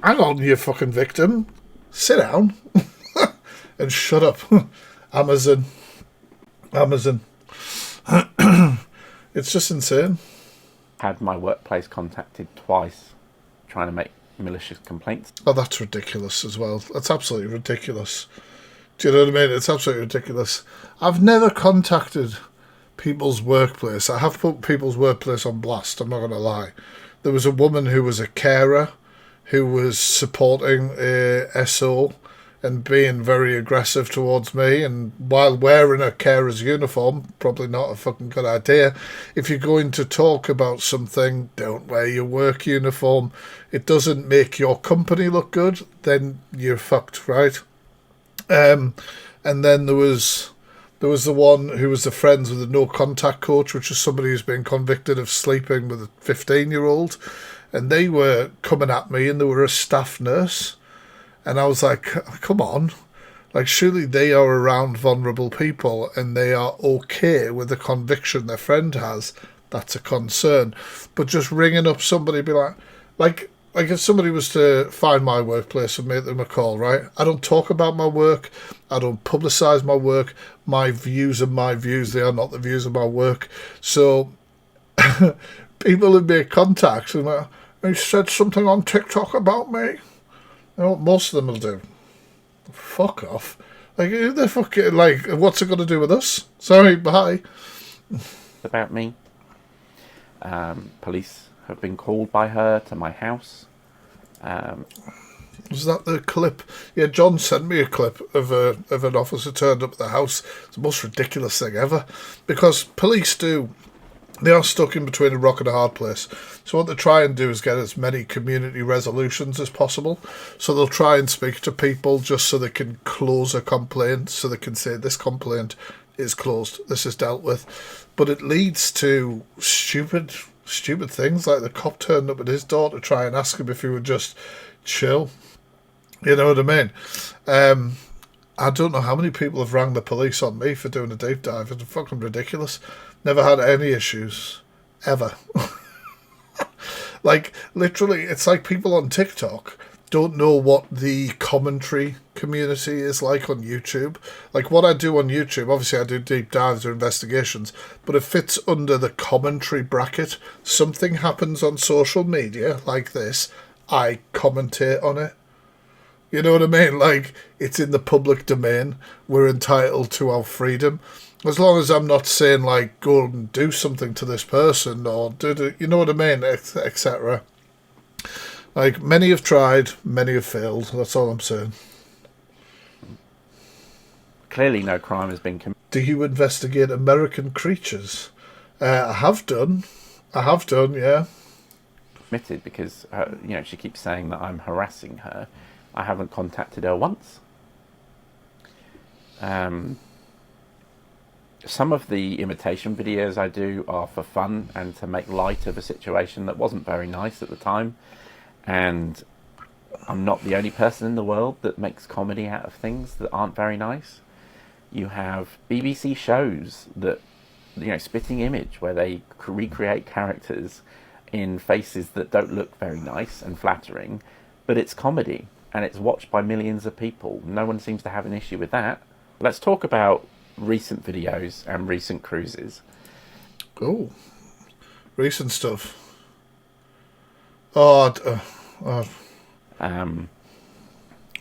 Hang on, you fucking victim. Sit down and shut up. Amazon. It's just insane. Had my workplace contacted twice trying to make malicious complaints. Oh, that's ridiculous as well. That's absolutely ridiculous. Do you know what I mean? It's absolutely ridiculous. I've never contacted people's workplace. I have put people's workplace on blast, I'm not going to lie. There was a woman who was a carer who was supporting a SO and being very aggressive towards me, and while wearing a carer's uniform, probably not a fucking good idea. If you're going to talk about something, don't wear your work uniform. It doesn't make your company look good, then you're fucked, right? And then there was the one who was the friends with the no contact coach, which is somebody who's been convicted of sleeping with a 15-year-old, and they were coming at me, and they were a staff nurse. And I was like, come on. Like, surely they are around vulnerable people and they are okay with the conviction their friend has. That's a concern. But just ringing up somebody, be like if somebody was to find my workplace and make them a call, right? I don't talk about my work. I don't publicise my work. My views are my views. They are not the views of my work. So people who make contacts and like, they said something on TikTok about me. You know what most of them will do? Fuck off. Like, who the fuck, like, what's it got to do with us? Sorry, bye. About me. Police have been called by her to my house. Was that the clip? Yeah, John sent me a clip of an officer turned up at the house. It's the most ridiculous thing ever. Because police they are stuck in between a rock and a hard place. So what they try and do is get as many community resolutions as possible. So they'll try and speak to people just so they can close a complaint, so they can say this complaint is closed, this is dealt with. But it leads to stupid things, like the cop turned up at his door to try and ask him if he would just chill. You know what I mean? I don't know how many people have rang the police on me for doing a deep dive. It's fucking ridiculous. Never had any issues. Ever. Like, literally, it's like people on TikTok don't know what the commentary community is like on YouTube. Like, what I do on YouTube, obviously I do deep dives or investigations, but it fits under the commentary bracket. Something happens on social media like this, I commentate on it. You know what I mean? Like, it's in the public domain. We're entitled to our freedom. As long as I'm not saying, like, go and do something to this person or do you know what I mean, etc. Like, many have tried, many have failed. That's all I'm saying. Clearly no crime has been committed. Do you investigate American creatures? I have done, yeah. Because, she keeps saying that I'm harassing her. I haven't contacted her once. Some of the imitation videos I do are for fun and to make light of a situation that wasn't very nice at the time. And I'm not the only person in the world that makes comedy out of things that aren't very nice. You have BBC shows that, Spitting Image, where they recreate characters in faces that don't look very nice and flattering, but it's comedy and it's watched by millions of people. No one seems to have an issue with that. Let's talk about recent videos and recent cruises. Oh, recent stuff. On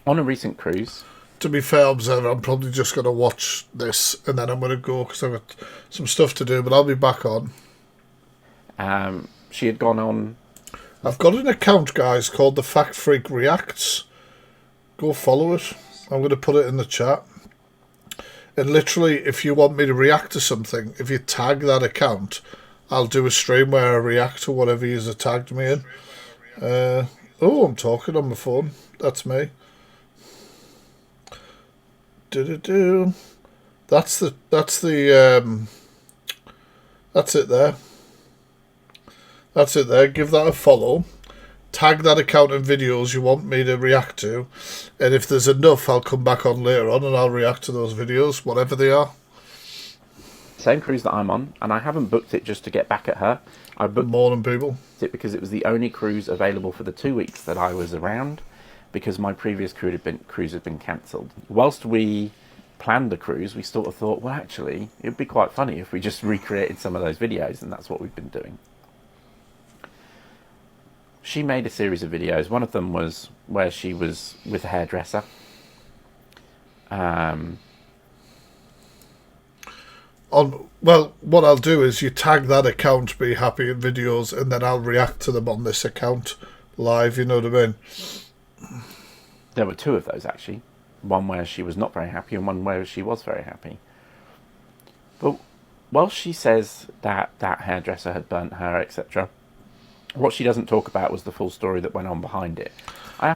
a recent cruise. To be fair, Observer, I'm probably just going to watch this and then I'm going to go because I've got some stuff to do, but I'll be back on. She had gone on. I've got an account, guys, called The Fact Freak Reacts. Go follow it. I'm going to put it in the chat. And literally, if you want me to react to something, if you tag that account, I'll do a stream where I react to whatever you've tagged me in. I'm talking on my phone. That's me. That's it there. That's it there. Give that a follow. Tag that account and videos you want me to react to. And if there's enough, I'll come back on later on and I'll react to those videos, whatever they are. Same cruise that I'm on, and I haven't booked it just to get back at her. I booked more than people it because it was the only cruise available for the 2 weeks that I was around, because my previous cruise had been cancelled. Whilst we planned the cruise, we sort of thought, well, actually, it'd be quite funny if we just recreated some of those videos, and that's what we've been doing. She made a series of videos. One of them was where she was with a hairdresser. Well, what I'll do is you tag that account, Be Happy in videos, and then I'll react to them on this account live, you know what I mean? There were two of those, actually. One where she was not very happy and one where she was very happy. But while she says that that hairdresser had burnt her, etc., what she doesn't talk about was the full story that went on behind it.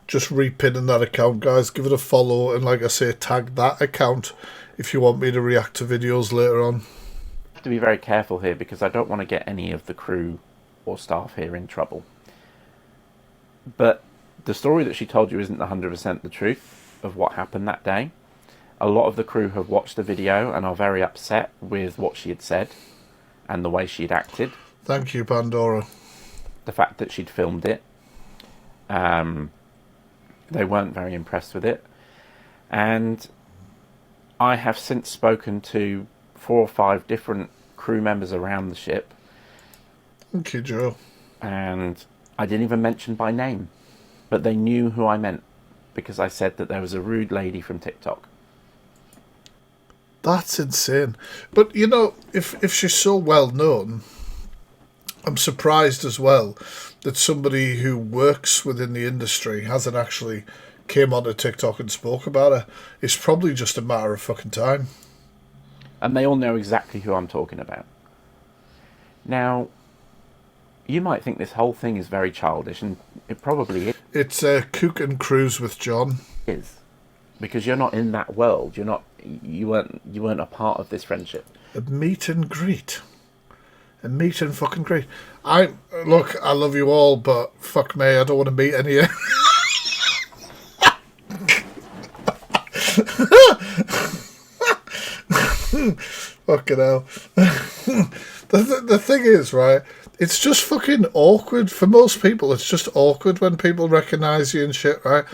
Just repinning that account, guys. Give it a follow, and like I say, tag that account if you want me to react to videos later on. I have to be very careful here because I don't want to get any of the crew or staff here in trouble. But the story that she told you isn't 100% the truth of what happened that day. A lot of the crew have watched the video and are very upset with what she had said and the way she had acted. Thank you, Pandora. The fact that she'd filmed it. They weren't very impressed with it. And I have since spoken to 4 or 5 different crew members around the ship. Thank you, Joe. And I didn't even mention by name, but they knew who I meant because I said that there was a rude lady from TikTok. That's insane. But, you know, if she's so well known, I'm surprised as well that somebody who works within the industry hasn't actually came onto TikTok and spoke about it. It's probably just a matter of fucking time. And they all know exactly who I'm talking about. Now, you might think this whole thing is very childish, and it probably It's Cook and Cruise with John. is, because you're not in that world. You weren't a part of this friendship. A meet and greet. A meet and fucking greet. I love you all, but fuck me, I don't want to meet any of you. Fucking hell. The thing is, right, it's just fucking awkward. For most people, it's just awkward when people recognise you and shit, right?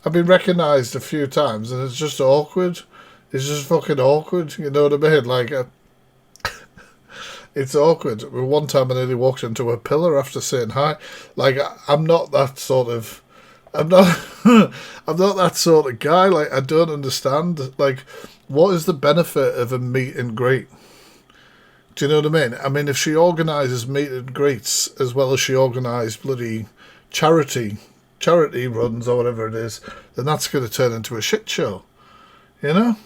I've been recognised a few times and it's just awkward. It's just fucking awkward, you know what I mean? Like, it's awkward. One time I nearly walked into a pillar after saying hi. Like, I'm not that sort of... I'm not that sort of guy. Like, I don't understand. Like, what is the benefit of a meet and greet? Do you know what I mean? I mean, if she organises meet and greets as well as she organised bloody charity runs or whatever it is, then that's going to turn into a shit show. You know?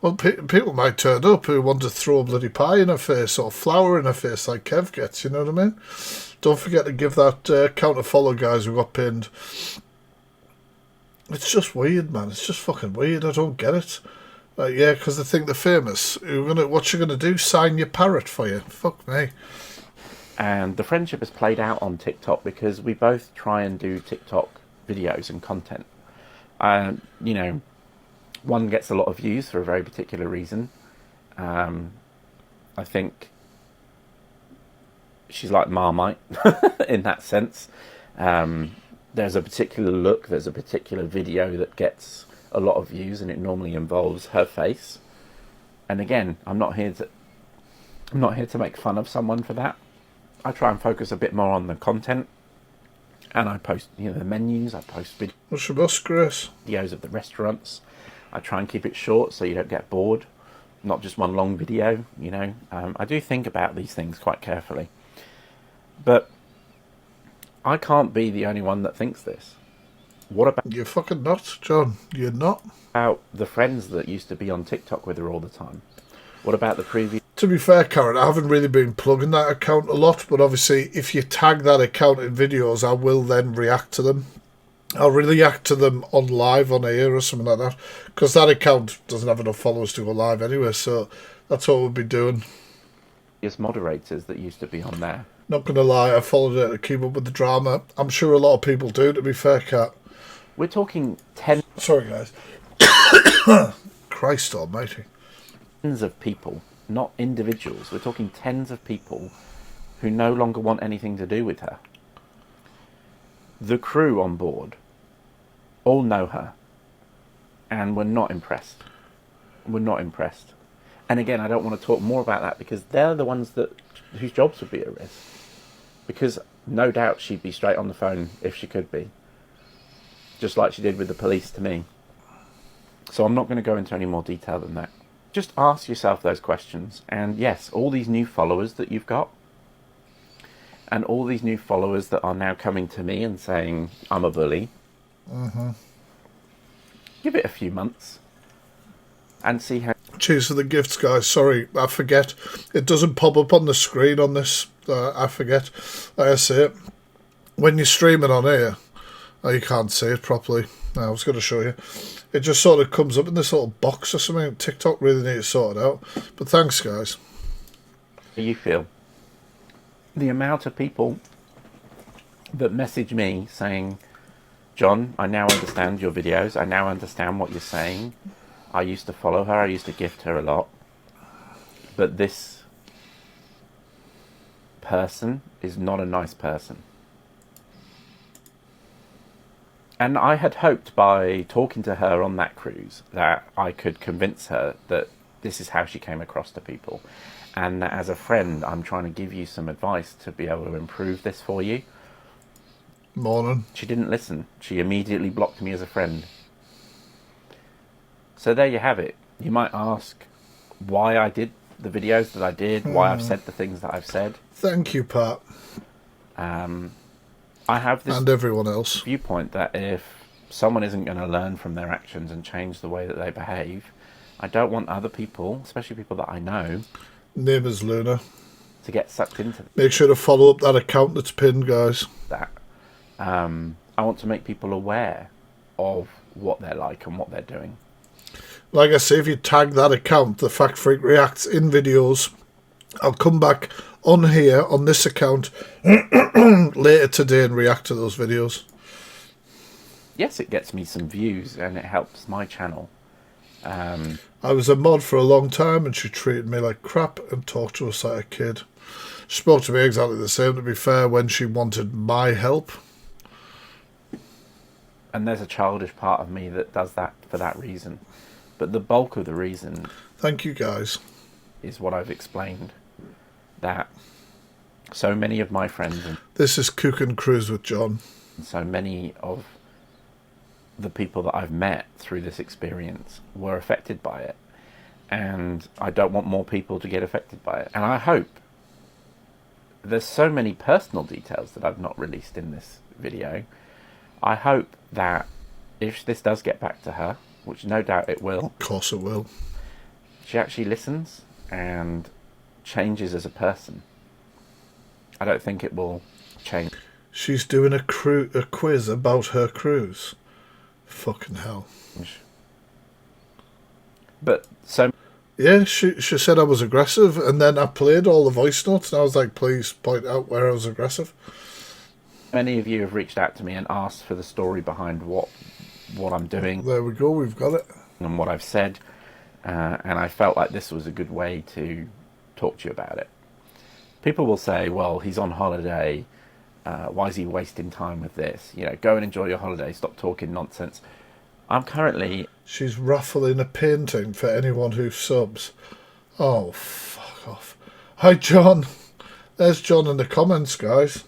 Well, people might turn up who want to throw a bloody pie in her face or flour in her face like Kev gets, you know what I mean? Don't forget to give that counter follow guys who got pinned. It's just weird, man. It's just fucking weird. I don't get it. Yeah, because they think they're famous. What you gonna do? Sign your parrot for you? Fuck me. And the friendship has played out on TikTok because we both try and do TikTok videos and content. You know, one gets a lot of views for a very particular reason. I think she's like Marmite in that sense. There's a particular look, there's a particular video that gets a lot of views, and it normally involves her face. And again, I'm not here to make fun of someone for that. I try and focus a bit more on the content, and I post, the menus. I post What's your boss, Grace? videos of the restaurants. I try and keep it short so you don't get bored. Not just one long video, I do think about these things quite carefully. But I can't be the only one that thinks this. What about... You're fucking not, John. You're not. About the friends that used to be on TikTok with her all the time? What about the previous... To be fair, Karen, I haven't really been plugging that account a lot, but obviously if you tag that account in videos, I will then react to them. I'll react to them on live, on air or something like that, because that account doesn't have enough followers to go live anyway, so that's what we'll be doing. moderators that used to be on there? Not going to lie, I followed it to keep up with the drama. I'm sure a lot of people do, to be fair, Kat. We're talking tens Sorry, guys. Christ almighty. of people, not individuals. We're talking tens of people who no longer want anything to do with her. The crew on board all know her, and we're not impressed. We're not impressed. And again, I don't want to talk more about that because they're the ones whose jobs would be at risk. Because no doubt she'd be straight on the phone if she could be. Just like she did with the police to me. So I'm not going to go into any more detail than that. Just ask yourself those questions. And yes, all these new followers that you've got, and all these new followers that are now coming to me and saying, I'm a bully. Mm-hmm. Give it a few months and see how... Cheers for the gifts, guys. Sorry, I forget. It doesn't pop up on the screen on this. I forget. I see it. When you're streaming on here, you can't see it properly. I was going to show you. It just sort of comes up in this little box or something. TikTok really needs to sort it out. But thanks, guys. How you feel? The amount of people that message me saying, John, I now understand your videos. I now understand what you're saying. I used to follow her. I used to gift her a lot. But this person is not a nice person. And I had hoped by talking to her on that cruise that I could convince her that this is how she came across to people. And that as a friend, I'm trying to give you some advice to be able to improve this for you. Morning. She didn't listen. She immediately blocked me as a friend. So there you have it. You might ask why I did the videos that I did, why I've said the things that I've said. Thank you, Pat. I have this and everyone else viewpoint that if someone isn't going to learn from their actions and change the way that they behave, I don't want other people, especially people that I know, Name is Luna. to get sucked into Make sure to follow up that account that's pinned, guys. that. I want to make people aware of what they're like and what they're doing. Like I say, if you tag that account, the Fact Freak Reacts, in videos, I'll come back on here, on this account, later today and react to those videos. Yes, it gets me some views and it helps my channel. I was a mod for a long time and she treated me like crap and talked to us like a kid. She spoke to me exactly the same, to be fair, when she wanted my help. And there's a childish part of me that does that for that reason. But the bulk of the reason Thank you, guys. is what I've explained. That so many of my friends and This is Cook and Cruise with John. so many of the people that I've met through this experience were affected by it. And I don't want more people to get affected by it. And I hope, there's so many personal details that I've not released in this video. I hope that if this does get back to her, which no doubt it will, Of course it will. she actually listens and changes as a person. I don't think it will change. She's doing a quiz about her cruise. Fucking hell. But so Yeah, she said I was aggressive, and then I played all the voice notes, and I was like, please point out where I was aggressive. many of you have reached out to me and asked for the story behind what I'm doing There we go, we've got it. and what I've said, and I felt like this was a good way to talk to you about it. People will say, well, he's on holiday, why is he wasting time with this? You know, go and enjoy your holiday, stop talking nonsense. I'm currently... She's raffling a painting for anyone who subs. Oh, fuck off. Hi, John. There's John in the comments, guys.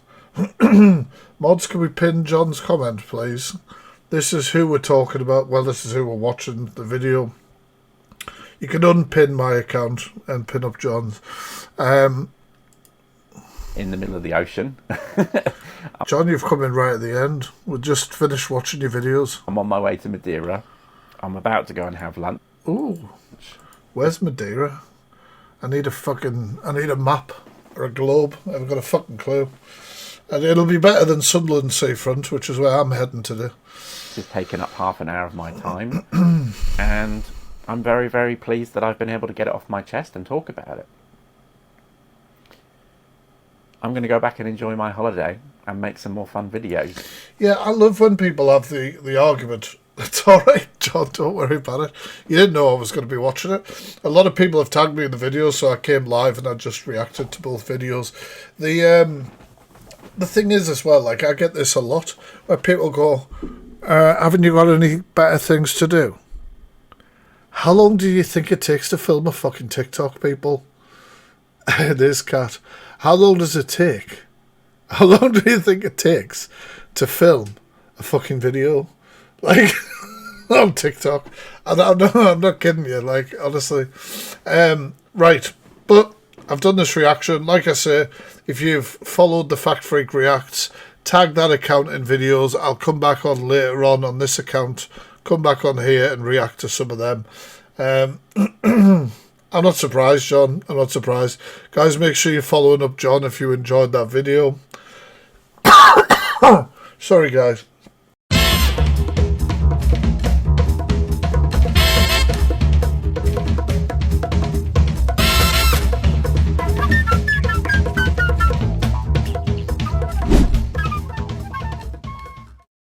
Mods, can we pin John's comment, please? This is who we're talking about. Well, this is who we're watching the video. You can unpin my account and pin up John's. in the middle of the ocean. John, you've come in right at the end. We just finished watching your videos. I'm on my way to Madeira. I'm about to go and have lunch. Ooh. Where's Madeira? I need a map or a globe. I haven't got a fucking clue. And it'll be better than Sunderland Seafront, which is where I'm heading today. It's taken up half an hour of my time. And I'm very, very pleased that I've been able to get it off my chest and talk about it. I'm going to go back and enjoy my holiday and make some more fun videos. Yeah, I love when people have the argument. It's all right, John, don't worry about it. You didn't know I was going to be watching it. A lot of people have tagged me in the video, so I came live and I just reacted to both videos. The thing is as well, like, I get this a lot, where people go, haven't you got any better things to do? How long do you think it takes to film a fucking TikTok, people? It is, Cat. How long does it take? How long do you think it takes to film a fucking video? Like, on TikTok. And I'm not kidding you, like, honestly. Right, but I've done this reaction. Like I say, if you've followed the Fact Freak Reacts, tag that account in videos. I'll come back on later on this account, come back on here and react to some of them. I'm not surprised, John. I'm not surprised. Guys, make sure you're following up John if you enjoyed that video. Sorry, guys.